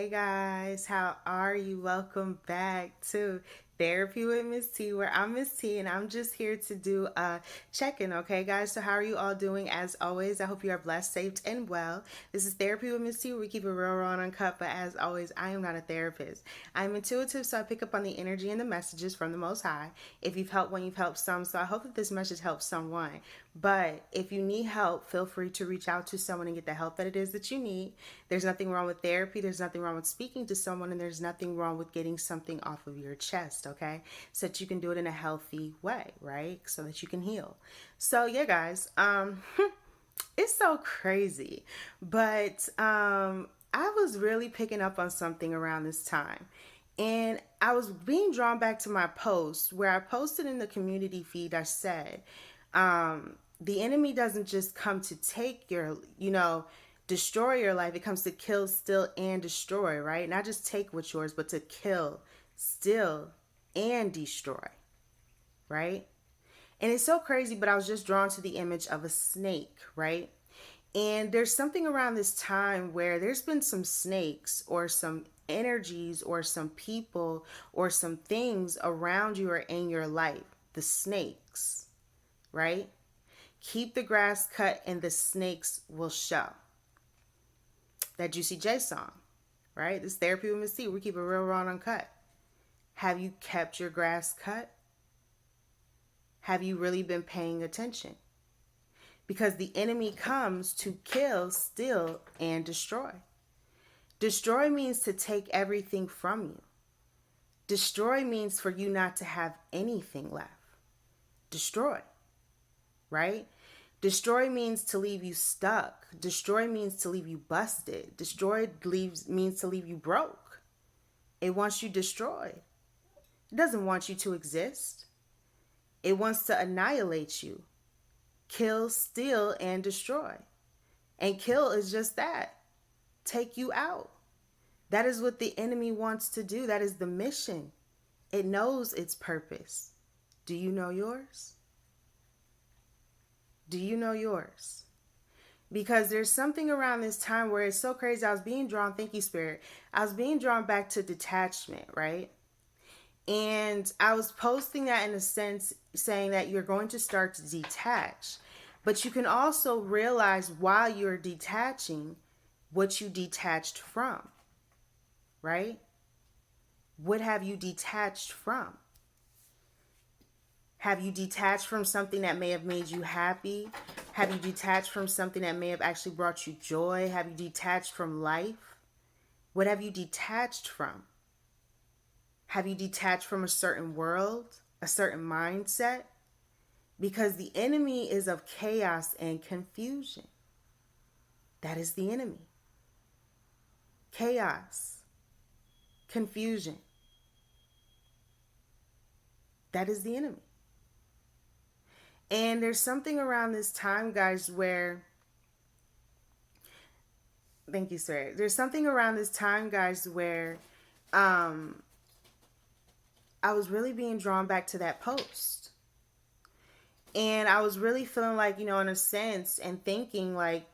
Hey guys, how are you? Welcome back to Therapy with Miss T, where I'm Miss T and I'm just here to do a check-in, okay guys? So how are you all doing? As always, I hope you are blessed, safe, and well. This is Therapy with Miss T, where we keep it real, raw, and uncut, but as always, I am not a therapist. I'm intuitive, so I pick up on the energy and the messages from the Most High. If you've helped one, you've helped some, so I hope that this message helps someone. But if you need help, feel free to reach out to someone and get the help that it is that you need. There's nothing wrong with therapy. There's nothing wrong with speaking to someone, and there's nothing wrong with getting something off of your chest, okay? So that you can do it in a healthy way, right? So that you can heal. So yeah, guys, it's so crazy. But I was really picking up on something around this time. And I was being drawn back to my post where I posted in the community feed. I said, the enemy doesn't just come to take your, destroy your life. It comes to kill, steal, and destroy, right? Not just take what's yours, but to kill, steal, and destroy, right? And it's so crazy, but I was just drawn to the image of a snake, right? And there's something around this time where there's been some snakes or some energies or some people or some things around you or in your life. The snakes, right? Keep the grass cut and the snakes will show. That Juicy J song, right? This Therapy with Miss T. We keep it real, raw, and uncut. Have you kept your grass cut? Have you really been paying attention? Because the enemy comes to kill, steal, and destroy. Destroy means to take everything from you. Destroy means for you not to have anything left. Destroy, right? Destroy means to leave you stuck. Destroy means to leave you busted. Destroy means to leave you broke. It wants you destroyed. It doesn't want you to exist. It wants to annihilate you. Kill, steal, and destroy. And kill is just that. Take you out. That is what the enemy wants to do. That is the mission. It knows its purpose. Do you know yours? Do you know yours? Because there's something around this time where it's so crazy. I was being drawn, thank you, Spirit. I was being drawn back to detachment, right? And I was posting that in a sense, saying that you're going to start to detach. But you can also realize while you're detaching what you detached from, right? What have you detached from? Have you detached from something that may have made you happy? Have you detached from something that may have actually brought you joy? Have you detached from life? What have you detached from? Have you detached from a certain world, a certain mindset? Because the enemy is of chaos and confusion. That is the enemy. Chaos, confusion. That is the enemy. And there's something around this time, guys, where, thank you, sir. There's something around this time, guys, where I was really being drawn back to that post. And I was really feeling like, in a sense, and thinking like,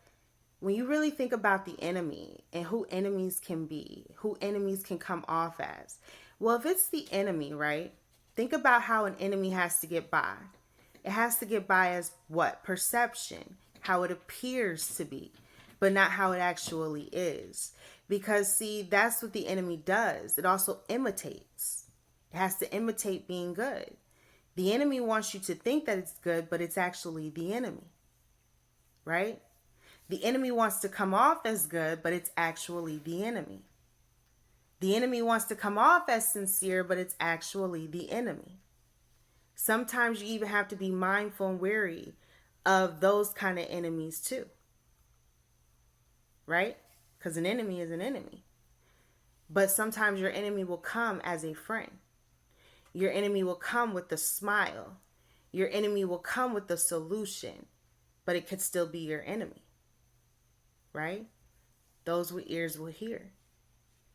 when you really think about the enemy and who enemies can be, who enemies can come off as. Well, if it's the enemy, right? Think about how an enemy has to get by. It has to get by as what? Perception, how it appears to be, but not how it actually is. Because see, that's what the enemy does. It also imitates. It has to imitate being good. The enemy wants you to think that it's good, but it's actually the enemy, right? The enemy wants to come off as good, but it's actually the enemy. The enemy wants to come off as sincere, but it's actually the enemy. Sometimes you even have to be mindful and wary of those kind of enemies too. Right? Because an enemy is an enemy. But sometimes your enemy will come as a friend. Your enemy will come with a smile. Your enemy will come with a solution. But it could still be your enemy. Right? Those with ears will hear.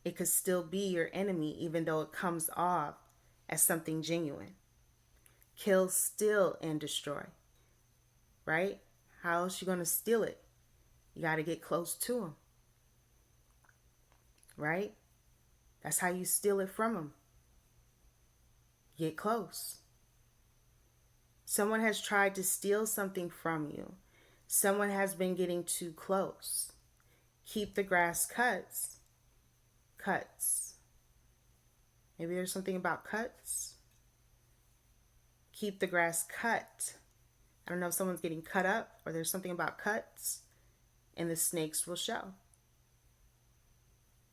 It could still be your enemy even though it comes off as something genuine. Kill, steal, and destroy. Right? How else you going to steal it? You got to get close to them. Right? That's how you steal it from them. Get close. Someone has tried to steal something from you. Someone has been getting too close. Keep the grass cuts. Cuts. Maybe there's something about cuts. Keep the grass cut. I don't know if someone's getting cut up or there's something about cuts, and the snakes will show.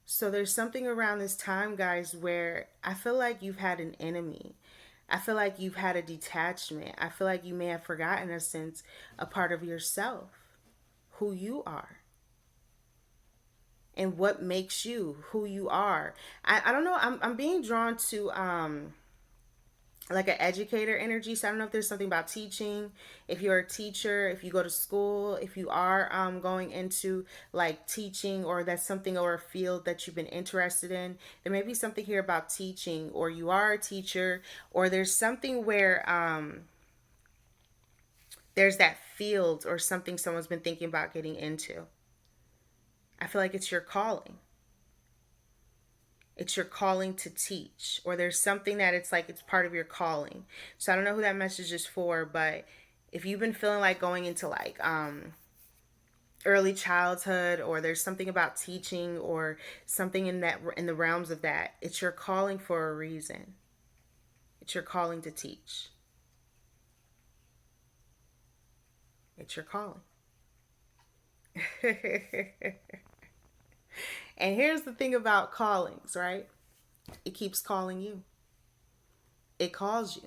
So there's something around this time, guys, where I feel like you've had an enemy. I feel like you've had a detachment. I feel like you may have forgotten a sense, a part of yourself, who you are, and what makes you who you are. I don't know. I'm being drawn to like an educator energy. So I don't know if there's something about teaching. If you're a teacher, if you go to school, if you are going into like teaching, or that's something or a field that you've been interested in, there may be something here about teaching, or you are a teacher, or there's something where there's that field or something someone's been thinking about getting into. I feel like it's your calling. It's your calling to teach, or there's something that it's like it's part of your calling. So I don't know who that message is for, but if you've been feeling like going into like early childhood, or there's something about teaching or something in that, in the realms of that, it's your calling for a reason. It's your calling to teach. It's your calling. And here's the thing about callings, right? It keeps calling you. It calls you.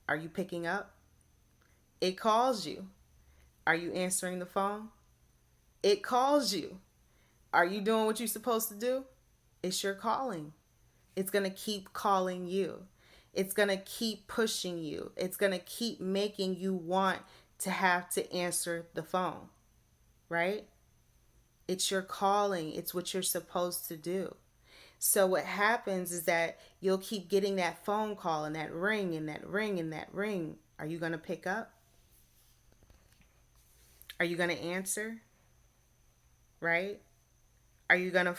Are you picking up? It calls you. Are you answering the phone? It calls you. Are you doing what you're supposed to do? It's your calling. It's going to keep calling you. It's going to keep pushing you. It's going to keep making you want to have to answer the phone, right? It's your calling. It's what you're supposed to do. So what happens is that you'll keep getting that phone call and that ring and that ring and that ring. Are you going to pick up? Are you going to answer? Right? Are you going to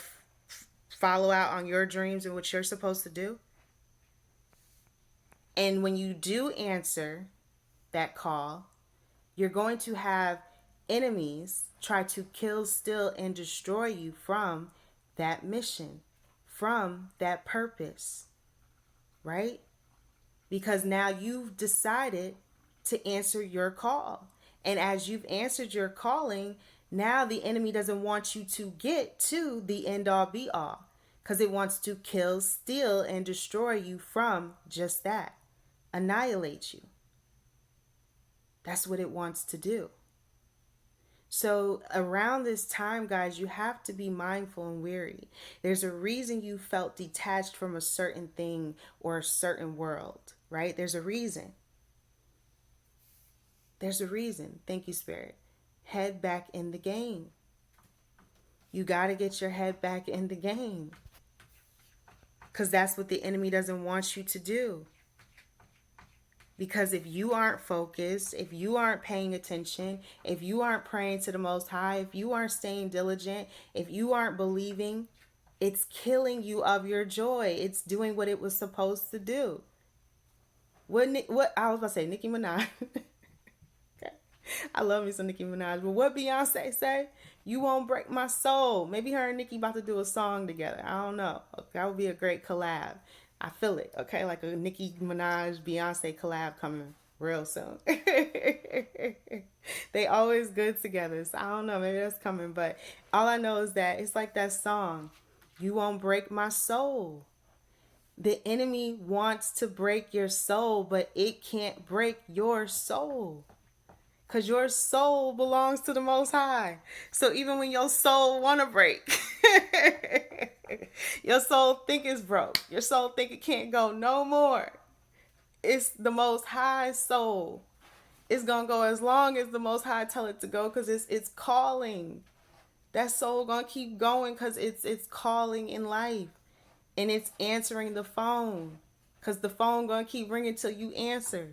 follow out on your dreams and what you're supposed to do? And when you do answer that call, you're going to have enemies try to kill, steal, and destroy you from that mission, from that purpose, right? Because now you've decided to answer your call. And as you've answered your calling, now the enemy doesn't want you to get to the end all be all, because it wants to kill, steal, and destroy you from just that. Annihilate you. That's what it wants to do. So around this time, guys, you have to be mindful and wary. There's a reason you felt detached from a certain thing or a certain world, right? There's a reason. There's a reason. Thank you, Spirit. Head back in the game. You got to get your head back in the game, because that's what the enemy doesn't want you to do. Because if you aren't focused, if you aren't paying attention, if you aren't praying to the Most High, if you aren't staying diligent, if you aren't believing, it's killing you of your joy. It's doing what it was supposed to do. What I was about to say, Nicki Minaj. Okay. I love me some Nicki Minaj. But what Beyonce say? You won't break my soul. Maybe her and Nicki about to do a song together. I don't know. That would be a great collab. I feel it, okay? Like a Nicki Minaj, Beyonce collab coming real soon. They always good together, so I don't know, maybe that's coming. But all I know is that it's like that song, you won't break my soul. The enemy wants to break your soul, but it can't break your soul, because your soul belongs to the Most High. So even when your soul want to break, your soul think it's broke, your soul think it can't go no more, it's the Most High soul. It's going to go as long as the Most High tell it to go, because it's calling. That soul going to keep going because it's calling in life. And it's answering the phone, because the phone going to keep ringing till you answer.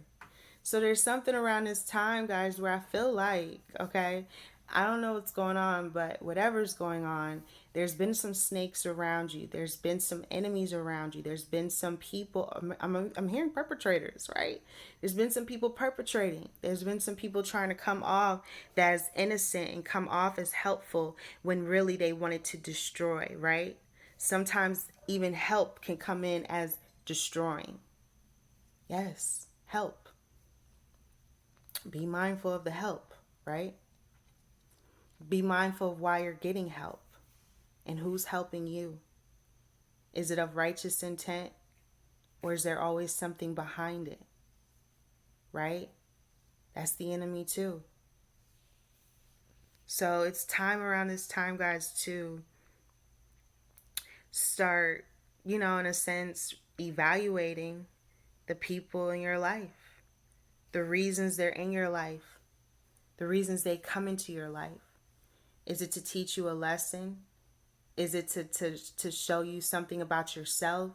So there's something around this time, guys, where I feel like, okay, I don't know what's going on, but whatever's going on, there's been some snakes around you. There's been some enemies around you. There's been some people. I'm hearing perpetrators, right? There's been some people perpetrating. There's been some people trying to come off as innocent and come off as helpful when really they wanted to destroy, right? Sometimes even help can come in as destroying. Yes, help. Be mindful of the help, right? Be mindful of why you're getting help and who's helping you. Is it of righteous intent, or is there always something behind it? Right? That's the enemy too. So it's time around this time, guys, to start, in a sense, evaluating the people in your life, the reasons they're in your life, the reasons they come into your life. Is it to teach you a lesson? Is it to show you something about yourself?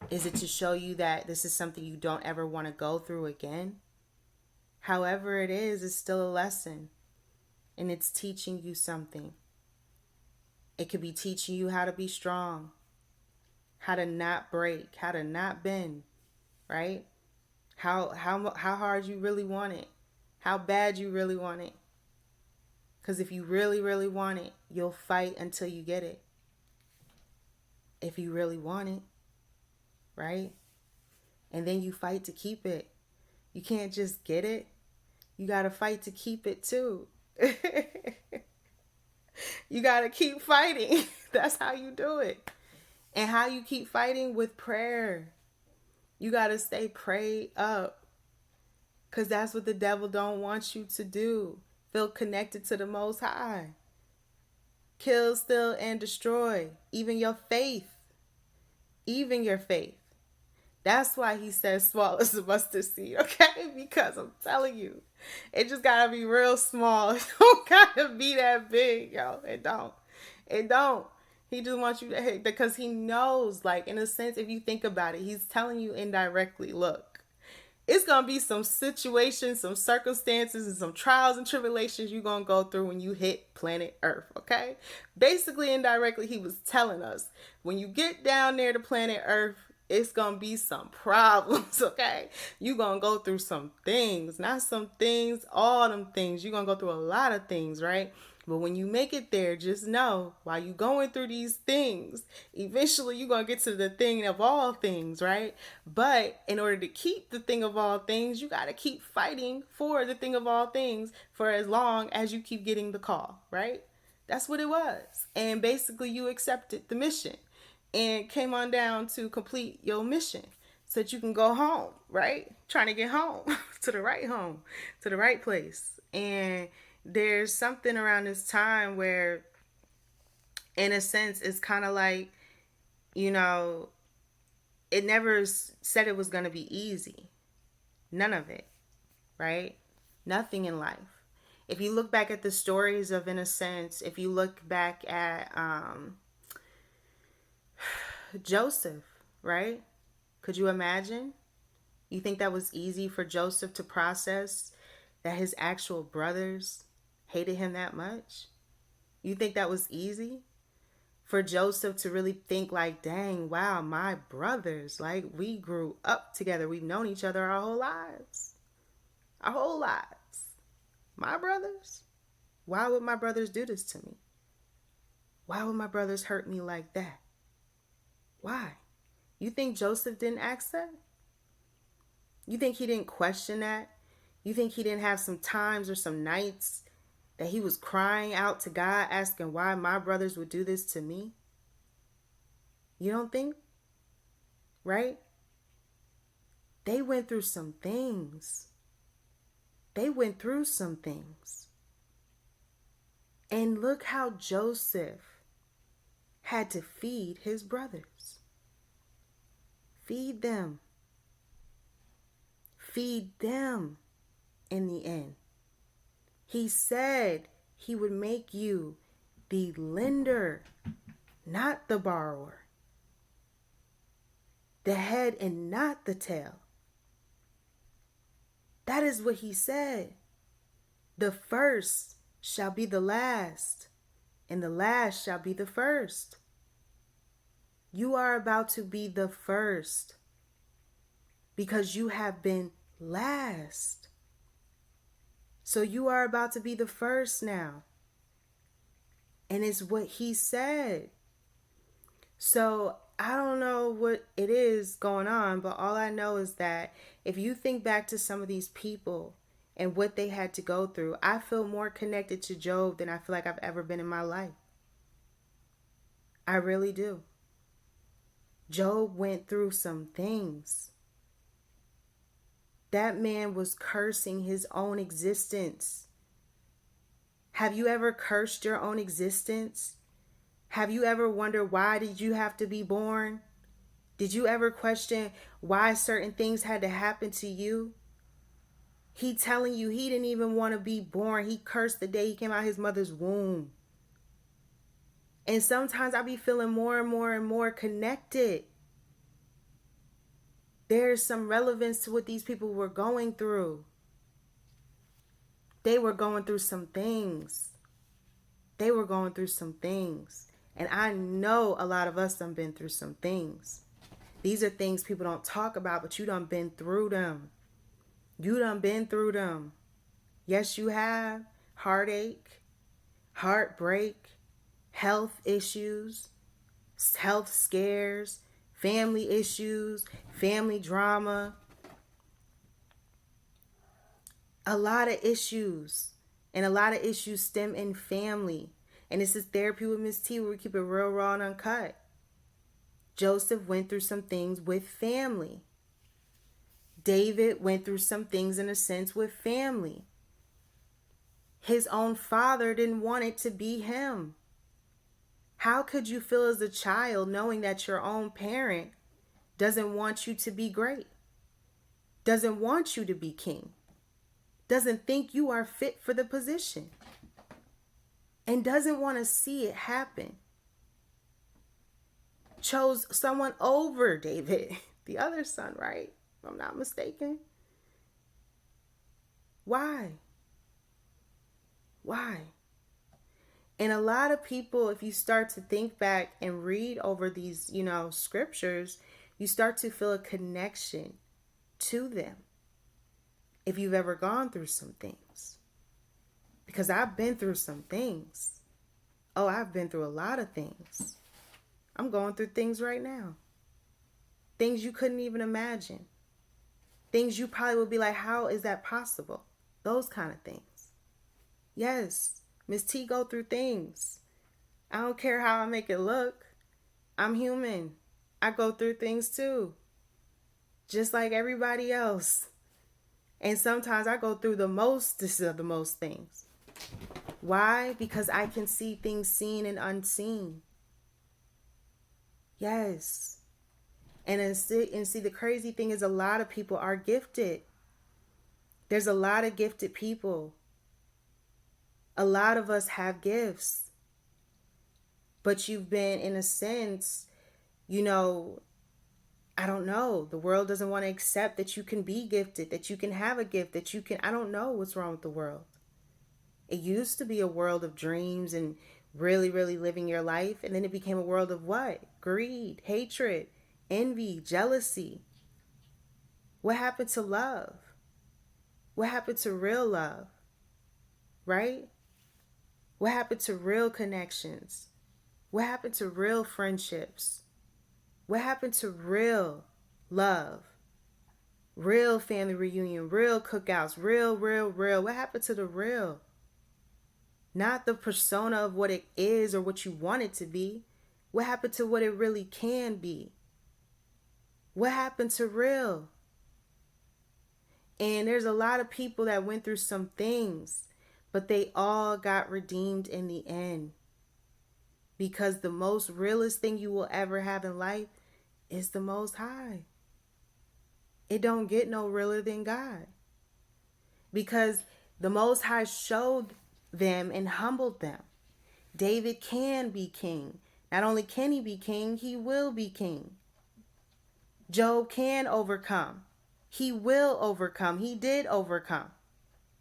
Is it to show you that this is something you don't ever want to go through again? However it is, it's still a lesson. And it's teaching you something. It could be teaching you how to be strong, how to not break, how to not bend, right? How hard you really want it, how bad you really want it. Because if you really, really want it, you'll fight until you get it. If you really want it, right? And then you fight to keep it. You can't just get it. You got to fight to keep it too. You got to keep fighting. That's how you do it. And how you keep fighting? With prayer. You got to stay prayed up. Because that's what the devil don't want you to do. Feel connected to the Most High. Kill, steal, and destroy. Even your faith. Even your faith. That's why he says small as a mustard seed, okay? Because I'm telling you, it just gotta be real small. It don't gotta be that big, yo. It don't. It don't. He just wants you to hit, because he knows, like, in a sense, if you think about it, he's telling you indirectly, look, it's going to be some situations, some circumstances, and some trials and tribulations you're going to go through when you hit planet Earth, okay? Basically, indirectly, he was telling us, when you get down there to planet Earth, it's going to be some problems, okay? You're going to go through some things, not some things, all them things. You're going to go through a lot of things, right? But when you make it there, just know, while you're going through these things, eventually you're going to get to the thing of all things, right? But in order to keep the thing of all things, you got to keep fighting for the thing of all things for as long as you keep getting the call, right? That's what it was. And basically you accepted the mission and came on down to complete your mission so that you can go home, right? Trying to get home, to the right place. And there's something around this time where, in a sense, it's kind of like, it never said it was going to be easy. None of it, right? Nothing in life. If you look back at the stories of, in a sense, if you look back at Joseph, right? Could you imagine? You think that was easy for Joseph to process, that his actual brothers hated him that much? You think that was easy for Joseph to really think like, dang, wow, my brothers, like, we grew up together. We've known each other our whole lives. Our whole lives. My brothers? Why would my brothers do this to me? Why would my brothers hurt me like that? Why? You think Joseph didn't ask that? You think he didn't question that? You think he didn't have some times or some nights that he was crying out to God, asking why my brothers would do this to me? You don't think? Right? They went through some things. They went through some things. And look how Joseph had to feed his brothers. Feed them. Feed them in the end. He said he would make you the lender, not the borrower. The head and not the tail. That is what he said. The first shall be the last, and the last shall be the first. You are about to be the first because you have been last. So you are about to be the first now. And it's what he said. So I don't know what it is going on, but all I know is that if you think back to some of these people and what they had to go through, I feel more connected to Job than I feel like I've ever been in my life. I really do. Job went through some things. That man was cursing his own existence. Have you ever cursed your own existence? Have you ever wondered, why did you have to be born? Did you ever question why certain things had to happen to you? He telling you he didn't even want to be born. He cursed the day he came out of his mother's womb. And sometimes I be feeling more and more and more connected. There's some relevance to what these people were going through. They were going through some things. They were going through some things. And I know a lot of us done been through some things. These are things people don't talk about, but you done been through them. You done been through them. Yes, you have. Heartache, heartbreak, health issues, health scares, family issues, family drama. A lot of issues. And a lot of issues stem in family. And this is Therapy with Miss T, where we keep it real, raw, and uncut. Joseph went through some things with family. David went through some things in a sense with family. His own father didn't want it to be him. How could you feel as a child knowing that your own parent doesn't want you to be great? Doesn't want you to be king? Doesn't think you are fit for the position? And doesn't want to see it happen? Chose someone over David, the other son, right? If I'm not mistaken. Why? Why? And a lot of people, if you start to think back and read over these, scriptures, you start to feel a connection to them. If you've ever gone through some things. Because I've been through some things. Oh, I've been through a lot of things. I'm going through things right now. Things you couldn't even imagine. Things you probably would be like, how is that possible? Those kind of things. Yes, Miss T go through things. I don't care how I make it look. I'm human. I go through things too. Just like everybody else. And sometimes I go through the most of the most things. Why? Because I can see things seen and unseen. Yes. And see, the crazy thing is a lot of people are gifted. There's a lot of gifted people. A lot of us have gifts. But you've been, in a sense, I don't know. The world doesn't want to accept that you can be gifted, that you can have a gift, that you can, I don't know what's wrong with the world. It used to be a world of dreams and really, really living your life. And then it became a world of what? Greed, hatred, envy, jealousy. What happened to love? What happened to real love? Right? What happened to real connections? What happened to real friendships? What happened to real love? Real family reunion, real cookouts, real. What happened to the real? Not the persona of what it is or what you want it to be. What happened to what it really can be? What happened to real? And there's a lot of people that went through some things, but they all got redeemed in the end. Because the most realest thing you will ever have in life is the Most High. It don't get no realer than God. Because the Most High showed them and humbled them. David can be king. Not only can he be king, he will be king. Job can overcome. He will overcome. He did overcome.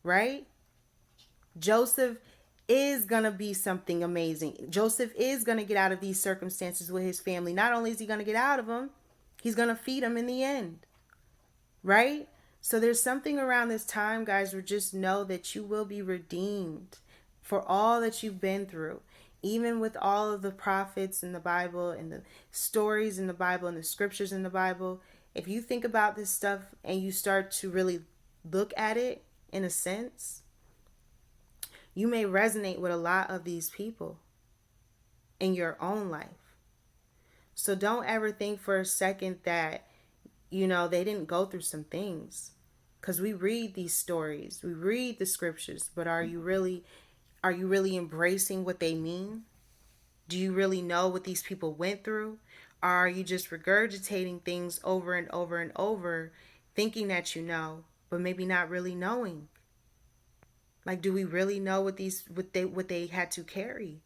Right? Joseph is going to be something amazing. Joseph is going to get out of these circumstances with his family. Not only is he going to get out of them, he's going to feed them in the end. Right? So there's something around this time, guys, where just know that you will be redeemed for all that you've been through. Even with all of the prophets in the Bible and the stories in the Bible and the scriptures in the Bible, if you think about this stuff and you start to really look at it in a sense, you may resonate with a lot of these people in your own life. So don't ever think for a second that, they didn't go through some things. Because we read these stories, we read the scriptures, but are you really embracing what they mean? Do you really know what these people went through? Or are you just regurgitating things over and over and over, thinking that you know, but maybe not really knowing? Like, do we really know what they had to carry?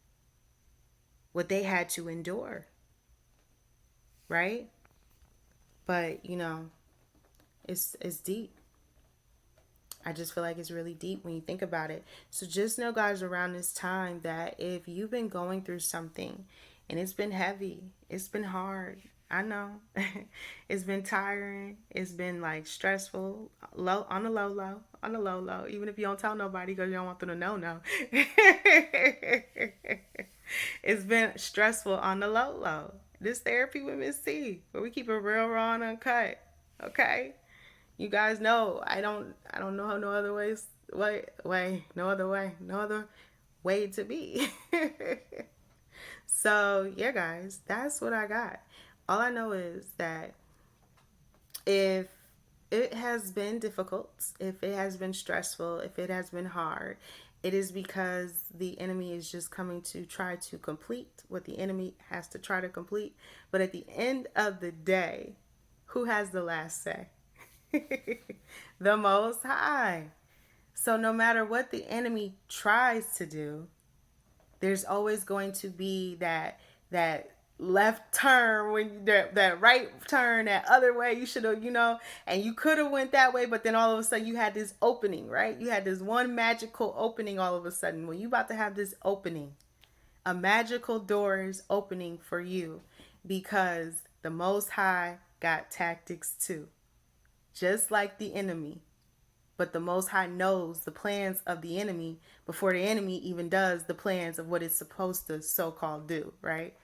What they had to endure? Right? But, it's deep. I just feel like it's really deep when you think about it. So just know, guys, around this time that if you've been going through something and it's been heavy, it's been hard, I know, it's been tiring, it's been like stressful, low on the low low, even if you don't tell nobody because you don't want them to know. It's been stressful on the low. This therapy with Miss T, where we keep it real, raw, and uncut. Okay. You guys know I don't know no other no other way to be. So yeah, guys, that's what I got. All I know is that if it has been difficult, if it has been stressful, if it has been hard, it is because the enemy is just coming to try to complete what the enemy has to try to complete. But at the end of the day, who has the last say? The Most High. So no matter what the enemy tries to do, there's always going to be that left turn, when that right turn, that other way you should have, and you could have went that way, but then all of a sudden you had this opening, right? You had this one magical opening all of a sudden. When you about to have this opening, a magical door is opening for you because the Most High got tactics too. Just like the enemy. But the Most High knows the plans of the enemy before the enemy even does the plans of what it's supposed to so-called do, right?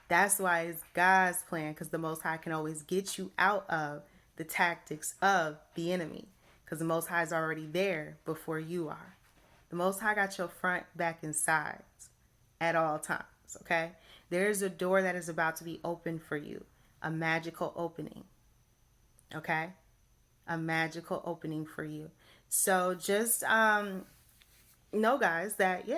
That's why it's God's plan, because the Most High can always get you out of the tactics of the enemy, because the Most High is already there before you are. The Most High got your front, back, and sides at all times, okay? There's a door that is about to be opened for you, a magical opening, okay? A magical opening for you. So just know, guys, that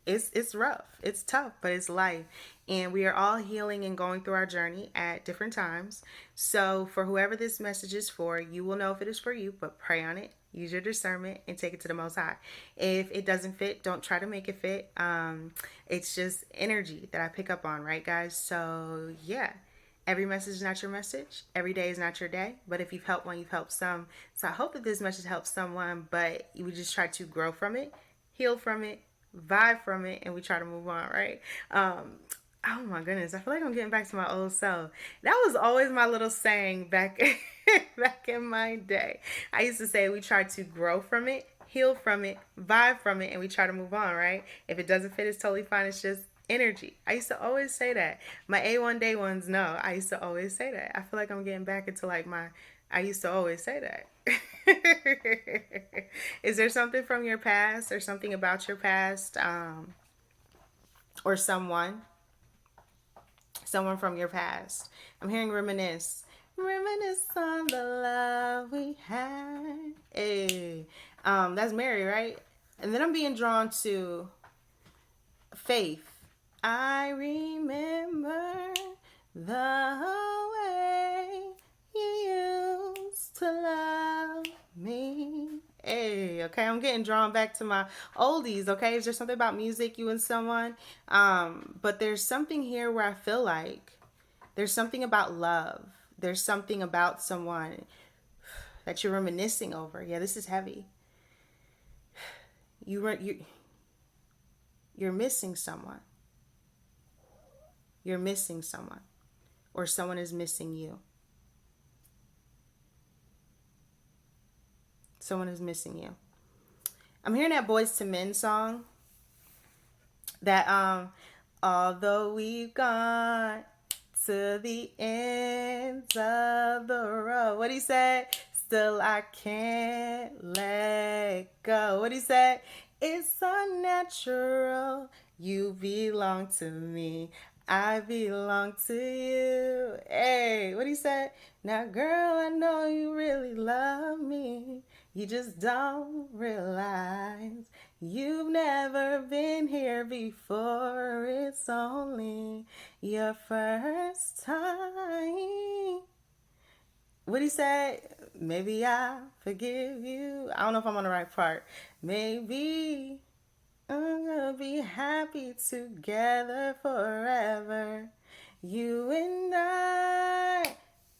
it's rough, it's tough, but it's life, and we are all healing and going through our journey at different times. So for whoever this message is for, you will know if it is for you, but pray on it, use your discernment, and take it to the Most High. If it doesn't fit, don't try to make it fit. It's just energy that I pick up on, right, guys? So yeah. Every message is not your message. Every day is not your day. But if you've helped one, you've helped some. So I hope that this message helps someone, but we just try to grow from it, heal from it, vibe from it, and we try to move on, right? Oh my goodness, I feel like I'm getting back to my old self. That was always my little saying back in my day. I used to say we try to grow from it, heal from it, vibe from it, and we try to move on, right? If it doesn't fit, it's totally fine. It's just energy. I used to always say that. My A1 day ones know. I used to always say that. I feel like I'm getting back into I used to always say that. Is there something from your past or something about your past, or someone from your past? I'm hearing reminisce on the love we had. Hey, that's Mary, right? And then I'm being drawn to Faith. I remember the way you used to love me. Hey, okay, I'm getting drawn back to my oldies, okay? Is there something about music, you and someone? But there's something here where I feel like there's something about love. There's something about someone that you're reminiscing over. Yeah, this is heavy. you're missing someone. You're missing someone, or someone is missing you. Someone is missing you. I'm hearing that Boyz To Men song that although we've gone to the ends of the road. What he said? Still I can't let go. What he said? It's unnatural. You belong to me. I belong to you. Hey, what he said? Now, girl, I know you really love me. You just don't realize you've never been here before. It's only your first time. What he said? Maybe I forgive you. I don't know if I'm on the right part. Maybe I'm gonna be happy together forever. You and I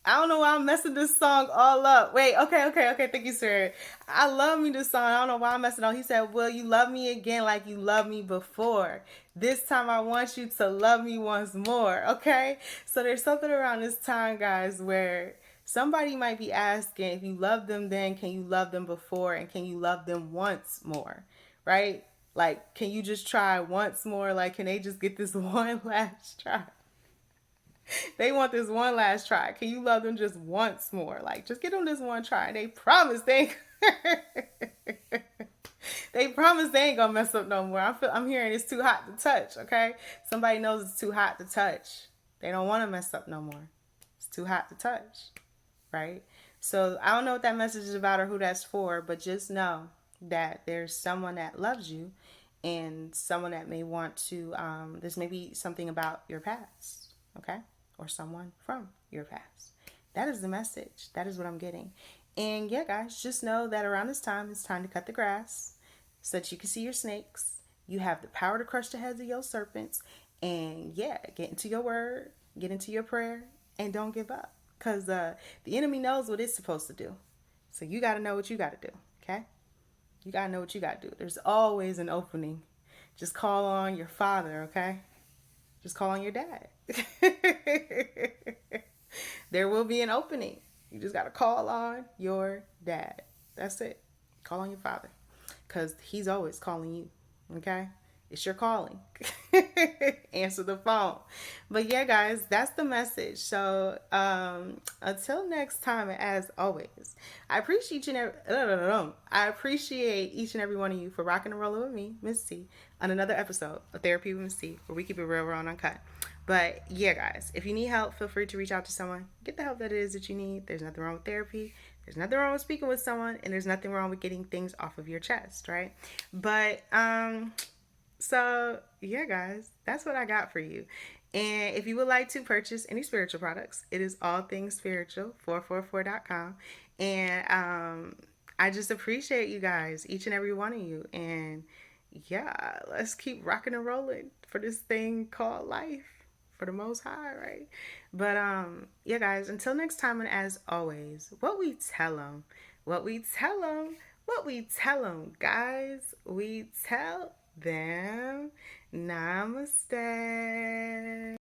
don't know why I'm messing this song all up. Wait, okay. Thank you, sir. I love me this song. I don't know why I'm messing it up. He said, will you love me again like you loved me before? This time I want you to love me once more, okay? So there's something around this time, guys, where somebody might be asking, if you love them then, can you love them before? And can you love them once more, right? Like, can you just try once more? Like, can they just get this one last try? They want this one last try. Can you love them just once more? Like, just get them this one try. They promise they they promise they ain't gonna mess up no more. I'm hearing it's too hot to touch, okay? Somebody knows it's too hot to touch. They don't want to mess up no more. It's too hot to touch, right? So I don't know what that message is about or who that's for, but just know that there's someone that loves you and someone that may want to, this may be something about your past, okay? Or someone from your past. That is the message. That is what I'm getting. And yeah, guys, just know that around this time, it's time to cut the grass so that you can see your snakes. You have the power to crush the heads of your serpents. And yeah, get into your word, get into your prayer, and don't give up. Because the enemy knows what it's supposed to do. So you got to know what you got to do, okay? You got to know what you got to do. There's always an opening. Just call on your father, okay? Just call on your dad. There will be an opening. You just got to call on your dad. That's it. Call on your father. Because he's always calling you, okay? It's your calling. Answer the phone. But yeah, guys, that's the message. So until next time, as always, I appreciate each and every one of you for rocking and rolling with me, Miss T, on another episode of Therapy with Miss T, where we keep it real, raw, and uncut. But yeah, guys, if you need help, feel free to reach out to someone. Get the help that it is that you need. There's nothing wrong with therapy. There's nothing wrong with speaking with someone, and there's nothing wrong with getting things off of your chest, right? But so yeah, guys, that's what I got for you. And if you would like to purchase any spiritual products, it is all things spiritual 444.com. And I just appreciate you guys, each and every one of you. And yeah, let's keep rocking and rolling for this thing called life, for the Most High, right? But yeah, guys, until next time, and as always, what we tell them, guys, we tell them namaste.